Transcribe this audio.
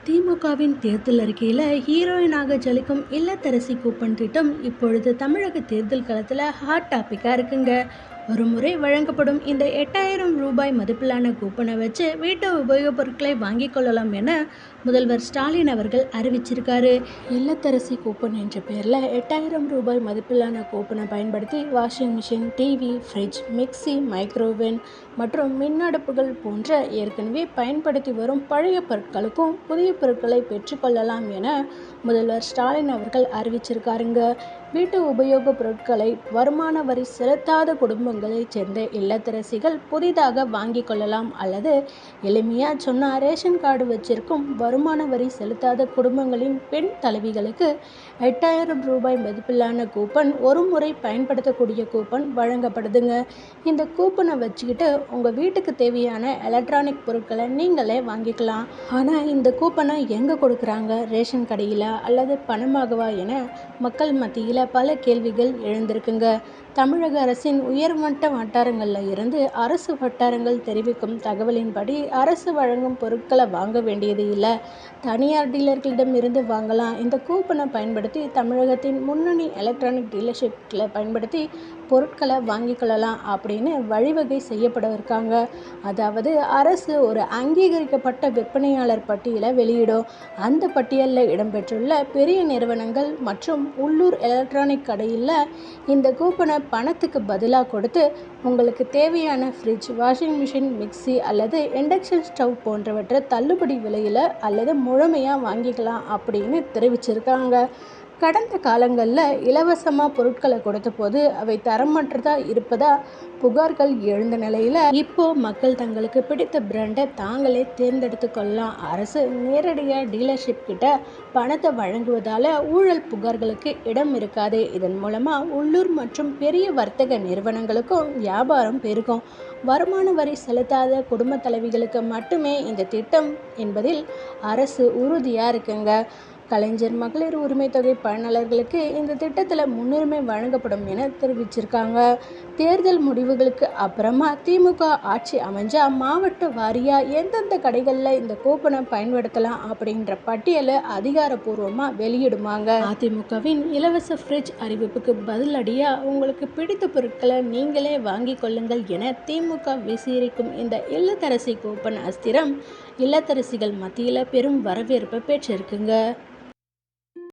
திமுகவின் தேர்தல் அறிக்கையில் ஹீரோயினாக ஜொலிக்கும் இல்லத்தரசி கூப்பன் திட்டம் இப்பொழுது தமிழக தேர்தல் களத்தில் ஹாட் டாப்பிக்காக இருக்குங்க. ஒரு முறை வழங்கப்படும் இந்த 8000 ரூபாய் மதிப்பிலான கூப்பனை வச்சு வீட்டு உபயோகப் பொருட்களை வாங்கிக் கொள்ளலாம் என முதல்வர் ஸ்டாலின் அவர்கள் அறிவிச்சிருக்காரு. இல்லத்தரசி கூப்பன் என்ற பெயரில் 8000 ரூபாய் மதிப்பிலான கூப்பனை பயன்படுத்தி washing machine, TV, fridge, mixie, microwave மற்றும் மின் அடுப்புகள் போன்ற ஏற்கனவே பயன்படுத்தி வரும் பழைய பொருட்களுக்கும் புதிய பொருட்களை பெற்றுக்கொள்ளலாம் என முதல்வர் ஸ்டாலின் அவர்கள் அறிவிச்சிருக்காருங்க. வீட்டு உபயோகப் பொருட்களை வருமான வரி செலுத்தாத குடும்பங்களைச் சேர்ந்த இல்லத்தரசிகள் புதிதாக வாங்கிக் கொள்ளலாம். அல்லது எளிமையாக சொன்னால் ரேஷன் கார்டு வச்சிருக்கும் வருமான வரி செலுத்தாத குடும்பங்களின் பெண் தலைவிகளுக்கு 8000 ரூபாய் மதிப்பிலான கூப்பன் ஒரு முறை பயன்படுத்தக்கூடிய கூப்பன் வழங்கப்படுதுங்க. இந்த கூப்பனை வச்சுக்கிட்டு உங்கள் வீட்டுக்கு தேவையான எலக்ட்ரானிக் பொருட்களை நீங்களே வாங்கிக்கலாம். ஆனால் இந்த கூப்பனை எங்கே கொடுக்குறாங்க, ரேஷன் கடையில் அல்லது பணமாகவா என மக்கள் மத்தியில் பல கேள்விகள் எழுந்திருக்குங்க. தமிழக அரசின் உயர்மட்ட வட்டாரங்களில் இருந்து அரசு வட்டாரங்கள் தெரிவிக்கும் தகவலின்படி அரசு வழங்கும் பொருட்களை வாங்க வேண்டியது இல்லை, தனியார் டீலர்களிடம் இருந்து வாங்கலாம். இந்த கூப்பனை பயன்படுத்தி தமிழகத்தின் முன்னணி எலக்ட்ரானிக் டீலர்ஷிப்களை பயன்படுத்தி பொருட்களை வாங்கிக் கொள்ளலாம் அப்படின்னு வழிவகை செய்யப்பட இருக்காங்க. அதாவது அரசு ஒரு அங்கீகரிக்கப்பட்ட விற்பனையாளர் பட்டியலை வெளியிடும். அந்த பட்டியலில் இடம்பெற்றுள்ள பெரிய நிறுவனங்கள் மற்றும் உள்ளூர் எலக்ட்ரானிக் கடையில் இந்த கூப்பனை பணத்துக்கு பதிலாக கொடுத்து உங்களுக்கு தேவையான ஃப்ரிட்ஜ், வாஷிங் மிஷின், மிக்சி அல்லது இண்டக்ஷன் ஸ்டவ் போன்றவற்றை தள்ளுபடி விலையில் அல்லது முழுமையாக வாங்கிக்கலாம் அப்படின்னு தெரிவிச்சிருக்காங்க. கடந்த காலங்களில் இலவசமாக பொருட்களை கொடுத்த போது அவை தரமற்றதாக இருப்பதா புகார்கள் எழுந்த நிலையில் இப்போ மக்கள் தங்களுக்கு பிடித்த பிராண்டை தாங்களே தேர்ந்தெடுத்து கொள்ளலாம். அரசு நேரடியாக டீலர்ஷிப் கிட்ட பணத்தை வழங்குவதால் ஊழல் புகார்களுக்கு இடம் இருக்காது. இதன் மூலமாக உள்ளூர் மற்றும் பெரிய வர்த்தக நிறுவனங்களுக்கும் வியாபாரம் பெருகும். வருமான வரி செலுத்தாத குடும்ப தலைவிகளுக்கு மட்டுமே இந்த திட்டம் என்பதில் அரசு உறுதியாக இருக்குங்க. கலைஞர் மகளிர் உரிமை தொகை பயனாளர்களுக்கு இந்த திட்டத்தில் முன்னுரிமை வழங்கப்படும் என தெரிவிச்சிருக்காங்க. தேர்தல் முடிவுகளுக்கு அப்புறமா திமுக ஆட்சி அமைஞ்சா மாவட்ட வாரியாக எந்தெந்த கடைகளில் இந்த கூப்பனை பயன்படுத்தலாம் அப்படின்ற பட்டியலை அதிகாரப்பூர்வமாக வெளியிடுமாங்க. அதிமுகவின் இலவச ஃப்ரிட்ஜ் அறிவிப்புக்கு பதிலடியாக உங்களுக்கு பிடித்த பொருட்களை நீங்களே வாங்கிக் கொள்ளுங்கள் என திமுக வீசியிருக்கும் இந்த இல்லத்தரசி கூப்பன் அஸ்திரம் இல்லத்தரசிகள் மத்தியில் பெரும் வரவேற்பை பெற்றிருக்குங்க.